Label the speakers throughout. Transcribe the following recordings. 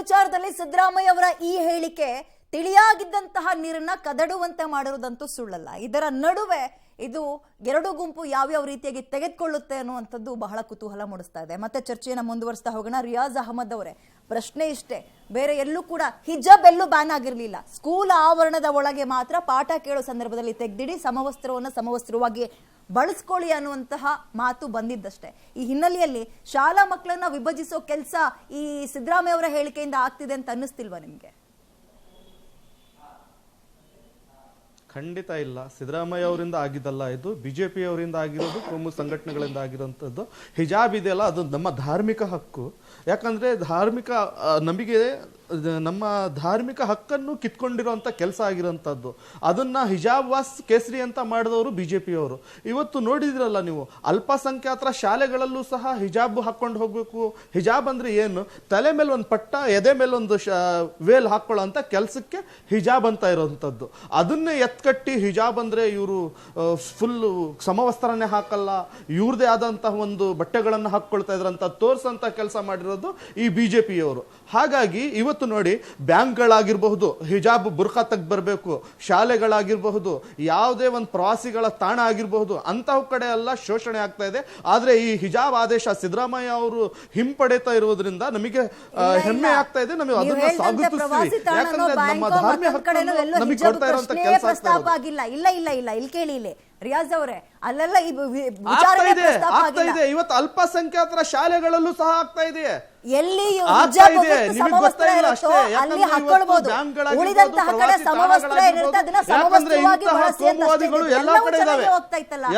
Speaker 1: ವಿಚಾರದಲ್ಲಿ ಸಿದ್ದರಾಮಯ್ಯ ಅವರ ಈ ಹೇಳಿಕೆ ತಿಳಿಯಾಗಿದ್ದಂತಹ ನೀರನ್ನ ಕದಡುವಂತೆ ಮಾಡಿರುವುದಂತೂ ಸುಳ್ಳಲ್ಲ. ಇದರ ನಡುವೆ ಇದು ಎರಡು ಗುಂಪು ಯಾವ್ಯಾವ ರೀತಿಯಾಗಿ ತೆಗೆದುಕೊಳ್ಳುತ್ತೆ ಅನ್ನುವಂಥದ್ದು ಬಹಳ ಕುತೂಹಲ ಮೂಡಿಸ್ತಾ ಇದೆ. ಮತ್ತೆ ಚರ್ಚೆಯನ್ನು ಮುಂದುವರಿಸ್ತಾ ಹೋಗೋಣ. ರಿಯಾಜ್ ಅಹಮದ್ ಅವರೇ, ಪ್ರಶ್ನೆ ಇಷ್ಟೇ, ಬೇರೆ ಎಲ್ಲೂ ಕೂಡ ಹಿಜಾಬ್ ಎಲ್ಲೂ ಬ್ಯಾನ್ ಆಗಿರಲಿಲ್ಲ. ಸ್ಕೂಲ್ ಆವರಣದ ಒಳಗೆ ಮಾತ್ರ ಪಾಠ ಕೇಳೋ ಸಂದರ್ಭದಲ್ಲಿ ತೆಗೆದಿಡಿ, ಸಮವಸ್ತ್ರವನ್ನು ಸಮವಸ್ತ್ರವಾಗಿ ಬಳಸ್ಕೊಳ್ಳಿ ಅನ್ನುವಂತಹ ಮಾತು ಬಂದಿದ್ದಷ್ಟೇ. ಈ ಹಿನ್ನೆಲೆಯಲ್ಲಿ ಶಾಲಾ ಮಕ್ಕಳನ್ನ ವಿಭಜಿಸೋ ಕೆಲಸ ಈ ಸಿದ್ದರಾಮಯ್ಯ ಅವರ ಹೇಳಿಕೆಯಿಂದ ಆಗ್ತಿದೆ ಅಂತ ಅನ್ನಿಸ್ತಿಲ್ವಾ ನಿಮ್ಗೆ?
Speaker 2: ಖಂಡಿತ ಇಲ್ಲ. ಸಿದ್ದರಾಮಯ್ಯ ಅವರಿಂದ ಆಗಿದ್ದಲ್ಲ, ಇದು ಬಿಜೆಪಿ ಅವರಿಂದ ಆಗಿರೋದು, ಕೋಮು ಸಂಘಟನೆಗಳಿಂದ ಆಗಿರೋಂಥದ್ದು. ಹಿಜಾಬ್ ಇದೆಯಲ್ಲ, ಅದು ನಮ್ಮ ಧಾರ್ಮಿಕ ಹಕ್ಕು. ಯಾಕಂದ್ರೆ ನಮಗೆ ನಮ್ಮ ಧಾರ್ಮಿಕ ಹಕ್ಕನ್ನು ಕಿತ್ಕೊಂಡಿರುವಂಥ ಕೆಲಸ ಆಗಿರೋಂಥದ್ದು. ಅದನ್ನ ಹಿಜಾಬ್ ವಾಸ್ ಕೇಸರಿ ಅಂತ ಮಾಡಿದವರು ಬಿಜೆಪಿಯವರು. ಇವತ್ತು ನೋಡಿದಿರಲ್ಲ ನೀವು, ಅಲ್ಪಸಂಖ್ಯಾತರ ಶಾಲೆಗಳಲ್ಲೂ ಸಹ ಹಿಜಾಬ್ ಹಾಕೊಂಡು ಹೋಗ್ಬೇಕು. ಹಿಜಾಬ್ ಅಂದ್ರೆ ಏನು? ತಲೆ ಮೇಲೆ ಒಂದು ಪಟ್ಟ, ಎದೆ ಮೇಲೆ ಒಂದು ವೇಲ್ ಹಾಕೊಳ್ಳೋ ಅಂತ ಕೆಲಸಕ್ಕೆ ಹಿಜಾಬ್ ಅಂತ ಇರೋಂಥದ್ದು. ಅದನ್ನೇ ಎತ್ಕಟ್ಟಿ ಹಿಜಾಬ್ ಅಂದ್ರೆ ಇವರು ಫುಲ್ ಸಮವಸ್ತ್ರನೇ ಹಾಕಲ್ಲ, ಇವ್ರದೇ ಆದಂತಹ ಒಂದು ಬಟ್ಟೆಗಳನ್ನು ಹಾಕೊಳ್ತಾ ಇದ್ರಂತ ತೋರ್ಸಂತ ಕೆಲಸ ಮಾಡಿರೋದು ಈ ಬಿಜೆಪಿಯವರು. ಹಾಗಾಗಿ ಇವತ್ತು ನೋಡಿ, ಬ್ಯಾಂಕ್ಗಳಾಗಿರಬಹುದು ಹಿಜಾಬ್ ಬುರ್ಖಾ ತೆಗೆದು ಬರಬೇಕು, ಶಾಲೆಗಳಾಗಿರಬಹುದು, ಯಾವುದೇ ಒಂದು ಪ್ರವಾಸಿಗಳ ತಾಣ ಆಗಿರಬಹುದು, ಅಂತಹವು ಕಡೆ ಎಲ್ಲ ಶೋಷಣೆ ಆಗ್ತಾ ಇದೆ. ಆದ್ರೆ ಈ ಹಿಜಾಬ್ ಆದೇಶ ಸಿದ್ದರಾಮಯ್ಯ ಅವರು ಹಿಂಪಡೆತಾ ಇರುವುದರಿಂದ ನಮಗೆ ಹೆಮ್ಮೆ ಆಗ್ತಾ ಇದೆ. ನಮಗೆ ಅದನ್ನ ಸ್ವಾಗತಿಸ್ತೀವಿ. ಯಾಕಂದ್ರೆ ನಮ್ಮ ಧಾರ್ಮಿಕ ಹಕ್ಕನ್ನು ನಮಗೆ ಕೊಡ್ತಾ ಇರುವಂತ ಕೆಲಸ
Speaker 1: ಆಗಿಲ್ಲ. ಇಲ್ಲ ಇಲ್ಲ ಇಲ್ಲ, ಇಲ್ಲಿ ಕೇಳಿ, ಇಲ್ಲಿ ರಿಯಾಜ್ ಅವರೇ, ಅಲ್ಲೆಲ್ಲ
Speaker 2: ಆಗ್ತಾ ಇದೆ. ಇವತ್ತು ಅಲ್ಪಸಂಖ್ಯಾತರ ಶಾಲೆಗಳಲ್ಲೂ ಸಹ ಆಗ್ತಾ ಇದೆ.
Speaker 1: ಎಲ್ಲಿ
Speaker 2: ಕೋಮುವಾದಿಗಳು ಎಲ್ಲಾ ಕಡೆ ಇದಾವೆ,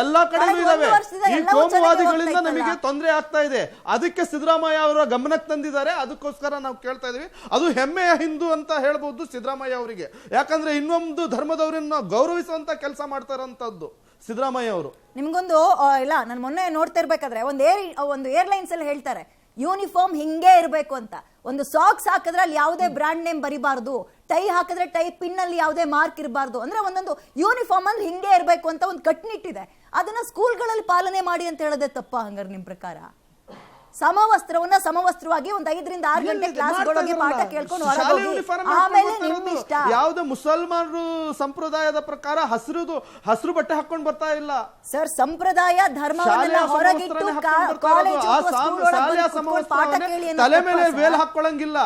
Speaker 2: ಎಲ್ಲಾ ಕಡೆನೂ ಇದಾವೆ. ಈ ಕೋಮುವಾದಿಗಳಿಂದ ನಮಗೆ ತೊಂದರೆ ಆಗ್ತಾ ಇದೆ. ಅದಕ್ಕೆ ಸಿದ್ದರಾಮಯ್ಯ ಅವರ ಗಮನಕ್ಕೆ ತಂದಿದ್ದಾರೆ. ಅದಕ್ಕೋಸ್ಕರ ನಾವು ಕೇಳ್ತಾ ಇದೀವಿ. ಅದು ಹೆಮ್ಮೆಯ ಹಿಂದೂ ಅಂತ ಹೇಳ್ಬಹುದು ಸಿದ್ದರಾಮಯ್ಯ ಅವರಿಗೆ. ಯಾಕಂದ್ರೆ ಇನ್ನೊಂದು ಧರ್ಮದವರನ್ನ ಗೌರವಿಸುವಂತ ಕೆಲಸ ಮಾಡ್ತಾ ಇರೋಂಥದ್ದು ಸಿದ್ದರಾಮಯ್ಯ ಅವರು.
Speaker 1: ನಿಮ್ಗೊಂದು ಇಲ್ಲ, ನಾನು ಮೊನ್ನೆ ನೋಡ್ತಾ ಇರ್ಬೇಕಾದ್ರೆ ಒಂದು ಏರ್ಲೈನ್ಸ್ ಅಲ್ಲಿ ಹೇಳ್ತಾರೆ, ಯೂನಿಫಾರ್ಮ್ ಹಿಂಗೆ ಇರಬೇಕು ಅಂತ. ಒಂದು ಸಾಕ್ಸ್ ಹಾಕಿದ್ರೆ ಅಲ್ಲಿ ಯಾವುದೇ ಬ್ರಾಂಡ್ ನೇಮ್ ಬರಿಬಾರ್ದು, ಟೈ ಹಾಕಿದ್ರೆ ಟೈ ಪಿನ್ ಅಲ್ಲಿ ಯಾವುದೇ ಮಾರ್ಕ್ ಇರಬಾರ್ದು. ಅಂದ್ರೆ ಒಂದೊಂದು ಯೂನಿಫಾರ್ಮ್ ಅಂದ್ರೆ ಹಿಂಗೆ ಇರಬೇಕು ಅಂತ ಒಂದು ಕಟ್ಟುನಿಟ್ಟಿದೆ. ಅದನ್ನ ಸ್ಕೂಲ್ಗಳಲ್ಲಿ ಪಾಲನೆ ಮಾಡಿ ಅಂತ ಹೇಳೋದೇ ತಪ್ಪ ಹಂಗಾರೆ ನಿಮ್ ಪ್ರಕಾರ? ಸಮವಸ್ತ್ರವನ್ನ ಸಮವಸ್ತ್ರವಾಗಿ ಒಂದು 5 ರಿಂದ 6 ಗಂಟೆ ಕ್ಲಾಸ್ಗಳಿಗೆ ಪಾಠ ಕೇಳ್ಕೊಂಡು ಹೊರಗೋಗಿ ಆಮೇಲೆ ನಿಮ್ಮ ಇಷ್ಟ.
Speaker 2: ಯಾವುದೇ ಮುಸಲ್ಮಾನರು ಸಂಪ್ರದಾಯದ ಪ್ರಕಾರ ಹಸಿರು ಬಟ್ಟೆ ಹಾಕೊಂಡು ಬರ್ತಾ ಇಲ್ಲ
Speaker 1: ಸರ್. ಸಂಪ್ರದಾಯ ಧರ್ಮವನ್ನೆಲ್ಲ ಹೊರಗಿಟ್ಟು
Speaker 2: ತಲೆ ಮೇಲೆ ವೇಲ್ ಹಾಕೊಳ್ಳಂಗಿಲ್ಲ.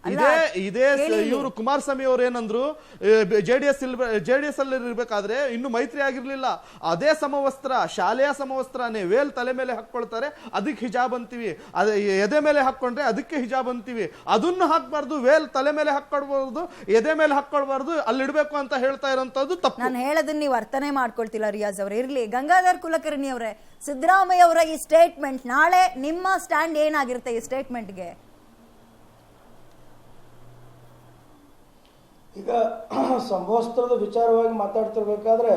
Speaker 2: ಇದೇ ಇವರು ಕುಮಾರಸ್ವಾಮಿ ಅವರು ಏನಂದ್ರು, ಜೆಡಿಎಸ್ ಅಲ್ಲಿ ಇರ್ಬೇಕಾದ್ರೆ ಇನ್ನು ಮೈತ್ರಿ ಆಗಿರ್ಲಿಲ್ಲ, ಅದೇ ಸಮವಸ್ತ್ರ, ಶಾಲೆಯ ಸಮವಸ್ತ್ರನೇ ವೇಲ್ ತಲೆ ಮೇಲೆ ಹಾಕೊಳ್ತಾರೆ, ಅದಕ್ಕೆ ಹಿಜಾಬ್ ಅಂತೀವಿ. ಅದೇ ಎದೆ ಮೇಲೆ ಹಾಕೊಂಡ್ರೆ ಅದಕ್ಕೆ ಹಿಜಾಬ್ ಅಂತೀವಿ. ಅದನ್ನು ಹಾಕ್ಬಾರ್ದು, ವೇಲ್ ತಲೆ ಮೇಲೆ ಹಾಕೊಳ್ಬಾರ್ದು, ಎದೆ ಮೇಲೆ ಹಾಕೊಳ್ಬಾರ್ದು, ಅಲ್ಲಿಡ್ಬೇಕು ಅಂತ ಹೇಳ್ತಾ ಇರೋಂಥದ್ದು ತಪ್ಪು.
Speaker 1: ನಾನು ಹೇಳೋದನ್ನ ನೀವು ಅರ್ಥನೇ ಮಾಡ್ಕೊಳ್ತಿಲ್ಲ ರಿಯಾಜ್ ಅವ್ರೆ. ಇರ್ಲಿ, ಗಂಗಾಧರ್ ಕುಲಕರ್ಣಿ ಅವರೇ, ಸಿದ್ದರಾಮಯ್ಯ ಅವರ ಈ ಸ್ಟೇಟ್ಮೆಂಟ್, ನಾಳೆ ನಿಮ್ಮ ಸ್ಟ್ಯಾಂಡ್ ಏನಾಗಿರುತ್ತೆ ಈ ಸ್ಟೇಟ್ಮೆಂಟ್ಗೆ?
Speaker 3: ಈಗ ಸಮವಸ್ತ್ರದ ವಿಚಾರವಾಗಿ ಮಾತಾಡ್ತಿರ್ಬೇಕಾದ್ರೆ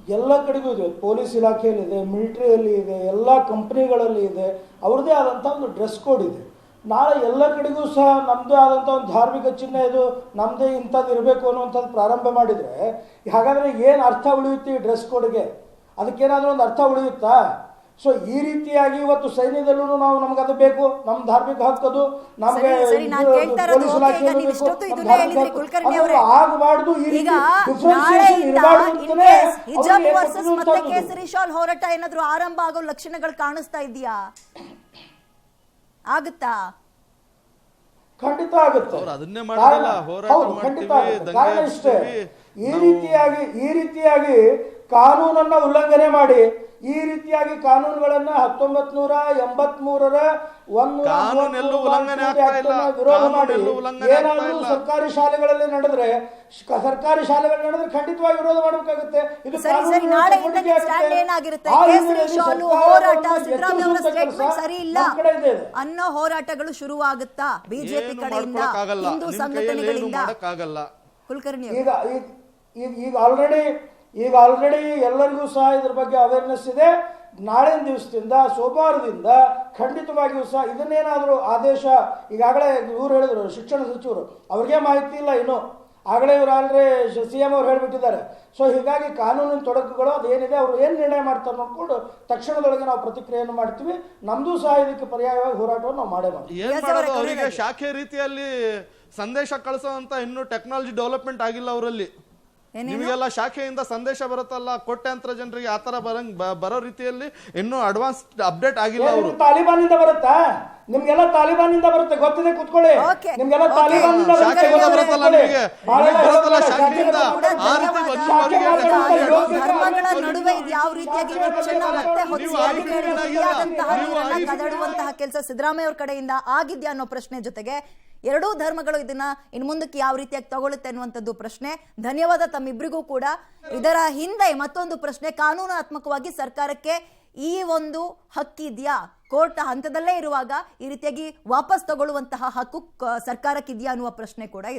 Speaker 3: ಎಲ್ಲ ಕಡೆಗೂ ಇದೆ. ಪೊಲೀಸ್ ಇಲಾಖೆಯಲ್ಲಿದೆ, ಮಿಲಿಟರಿಯಲ್ಲಿ ಇದೆ, ಎಲ್ಲ ಕಂಪ್ನಿಗಳಲ್ಲಿ ಇದೆ, ಅವ್ರದ್ದೇ ಆದಂಥ ಒಂದು ಡ್ರೆಸ್ ಕೋಡ್ ಇದೆ. ನಾಳೆ ಎಲ್ಲ ಕಡೆಗೂ ಸಹ ನಮ್ಮದೇ ಆದಂಥ ಒಂದು ಧಾರ್ಮಿಕ ಚಿಹ್ನೆ, ಇದು ನಮ್ಮದೇ ಇಂಥದ್ದು ಇರಬೇಕು ಅನ್ನೋಂಥದ್ದು ಪ್ರಾರಂಭ ಮಾಡಿದರೆ ಹಾಗಾದರೆ ಏನು ಅರ್ಥ ಉಳಿಯುತ್ತೆ ಈ ಡ್ರೆಸ್ ಕೋಡ್ಗೆ? ಅದಕ್ಕೇನಾದರೂ ಒಂದು ಅರ್ಥ ಉಳಿಯುತ್ತಾ? ಸೊ ಈ ರೀತಿಯಾಗಿ ಇವತ್ತು ಸೈನ್ಯದಲ್ಲೂ ನಾವು ನಮ್ಗೆ ಅದು ಬೇಕು, ನಮ್ಮ ಧಾರ್ಮಿಕ ಹಕ್ಕದು, ನಮ್ಗೆ ಆಗಬಾರ್ದು, ಈ ರೀತಿ ಡಿಫರೆನ್ಸಿಯೇಷನ್ ಇರಬಾರ್ದು.
Speaker 1: ಕೇಸರಿ ಶಾಲ್ ಹೋರಾಟ ಏನಾದ್ರೂ ಆರಂಭ ಆಗೋ ಲಕ್ಷಣಗಳು ಕಾಣಿಸ್ತಾ ಇದೆಯಾ? ಆಗುತ್ತಾ?
Speaker 3: ಖಂಡಿತ ಆಗುತ್ತೆ. ಖಂಡಿತ ಆಗುತ್ತೆ. ಕಾರಣ ಇಷ್ಟೇ, ಈ ರೀತಿಯಾಗಿ ಕಾನೂನನ್ನ ಉಲ್ಲಂಘನೆ ಮಾಡಿ, ಈ ರೀತಿಯಾಗಿ ಕಾನೂನುಗಳನ್ನ 1983ರ ವಿರೋಧ ಮಾಡಿ ಏನಾದರೂ ಸರ್ಕಾರಿ ಶಾಲೆಗಳಲ್ಲಿ ನಡೆದ್ರೆ ಖಂಡಿತವಾಗಿ ವಿರೋಧ ಮಾಡಬೇಕಾಗುತ್ತೆ. ಇದು
Speaker 1: ಅನ್ನೋ ಹೋರಾಟಗಳು ಶುರುವಾಗುತ್ತಾ ಬಿಜೆಪಿ ಕಡೆಯಿಂದ, ಹಿಂದೂ ಸಂಘಟನೆಗಳಿಂದ? ಕುಲಕರ್ಣಿ,
Speaker 3: ಈಗ ಆಲ್ರೆಡಿ ಎಲ್ಲರಿಗೂ ಸಹ ಇದ್ರ ಬಗ್ಗೆ ಅವೇರ್ನೆಸ್ ಇದೆ. ನಾಳಿನ ದಿವಸದಿಂದ, ಸೋಮವಾರದಿಂದ ಖಂಡಿತವಾಗಿಯೂ ಸಹ ಇದನ್ನೇನಾದರೂ ಆದೇಶ, ಈಗಾಗಲೇ ಇವರು ಹೇಳಿದ್ರು ಶಿಕ್ಷಣ ಸಚಿವರು, ಅವ್ರಿಗೆ ಮಾಹಿತಿ ಇಲ್ಲ ಇನ್ನು, ಆಗಲೇ ಇವರು ಆಲ್ರೆಡಿ CM ಅವ್ರು ಹೇಳಿಬಿಟ್ಟಿದ್ದಾರೆ. ಸೊ ಹೀಗಾಗಿ ಕಾನೂನಿನ ತೊಡಕುಗಳು ಅದೇನಿದೆ ಅವರು ಏನು ನಿರ್ಣಯ ಮಾಡ್ತಾರೆ ನೋಡ್ಕೊಂಡು ತಕ್ಷಣದೊಳಗೆ ನಾವು ಪ್ರತಿಕ್ರಿಯೆಯನ್ನು ಮಾಡ್ತೀವಿ. ನಮ್ದು ಸಹ ಇದಕ್ಕೆ ಪರ್ಯಾಯವಾಗಿ ಹೋರಾಟವನ್ನು ನಾವು ಮಾಡೇ ಮಾಡ್ತೀವಿ.
Speaker 2: ಏನ್ ಮಾಡೋದು, ಅವರಿಗೆ ಶಾಖೆ ರೀತಿಯಲ್ಲಿ ಸಂದೇಶ ಕಳಿಸೋಂತ ಇನ್ನೂ ಟೆಕ್ನಾಲಜಿ ಡೆವಲಪ್ಮೆಂಟ್ ಆಗಿಲ್ಲ ಅವರಲ್ಲಿ. ನಿಮಗೆಲ್ಲ ಶಾಖೆಯಿಂದ ಸಂದೇಶ ಬರುತ್ತಲ್ಲ, ಕೋಟ್ಯಾಂತರ ಜನರಿಗೆ ಆತರ ಬರೋ ರೀತಿಯಲ್ಲಿ ಇನ್ನೂ ಅಡ್ವಾನ್ಸ್ ಅಪ್ಡೇಟ್ ಆಗಿಲ್ಲ ಅವರು.
Speaker 3: ತಾಲಿಬಾನಿಂದ ಬರುತ್ತಾ? ನಿಮ್ಗೆಲ್ಲ ತಾಲಿಬಾನಿಂದ ಬರುತ್ತೆ, ಗೊತ್ತಿದೆ, ಕುತ್ಕೊಳ್ಳಿ. ನಿಮ್ಗೆಲ್ಲ ತಾಲಿಬಾನಿಂದ
Speaker 2: ಬರುತ್ತಲ್ಲ ನಿಮಗೆ, ಬರುತ್ತಲ್ಲ ಶಾಖೆಯಿಂದ. ಆ ರೀತಿ
Speaker 1: ಧರ್ಮಗಳ ನಡುವೆ ಇದು ಯಾವ ರೀತಿಯಾಗಿ ಕಿಚ್ಚನ್ನ ಮತ್ತೆ ಹೊತ್ತಿಸಿ ಕದಡುವಂತಹ ಕೆಲಸ ಸಿದ್ದರಾಮಯ್ಯ ಅವ್ರ ಕಡೆಯಿಂದ ಆಗಿದ್ಯಾ ಅನ್ನೋ ಪ್ರಶ್ನೆ ಜೊತೆಗೆ ಎರಡೂ ಧರ್ಮಗಳು ಇದನ್ನ ಇನ್ನು ಮುಂದಕ್ಕೆ ಯಾವ ರೀತಿಯಾಗಿ ತಗೊಳುತ್ತೆ ಅನ್ನುವಂಥದ್ದು ಪ್ರಶ್ನೆ. ಧನ್ಯವಾದ ತಮ್ಮಿಬ್ಬರಿಗೂ ಕೂಡ. ಇದರ ಹಿಂದೆ ಮತ್ತೊಂದು ಪ್ರಶ್ನೆ, ಕಾನೂನಾತ್ಮಕವಾಗಿ ಸರ್ಕಾರಕ್ಕೆ ಈ ಒಂದು ಹಕ್ಕಿದ್ಯಾ? ಕೋರ್ಟ್ ಹಂತದಲ್ಲೇ ಇರುವಾಗ ಈ ರೀತಿಯಾಗಿ ವಾಪಸ್ ತಗೊಳ್ಳುವಂತಹ ಹಕ್ಕು ಸರ್ಕಾರಕ್ಕಿದ್ಯಾ ಅನ್ನುವ ಪ್ರಶ್ನೆ ಕೂಡ ಇದೆ.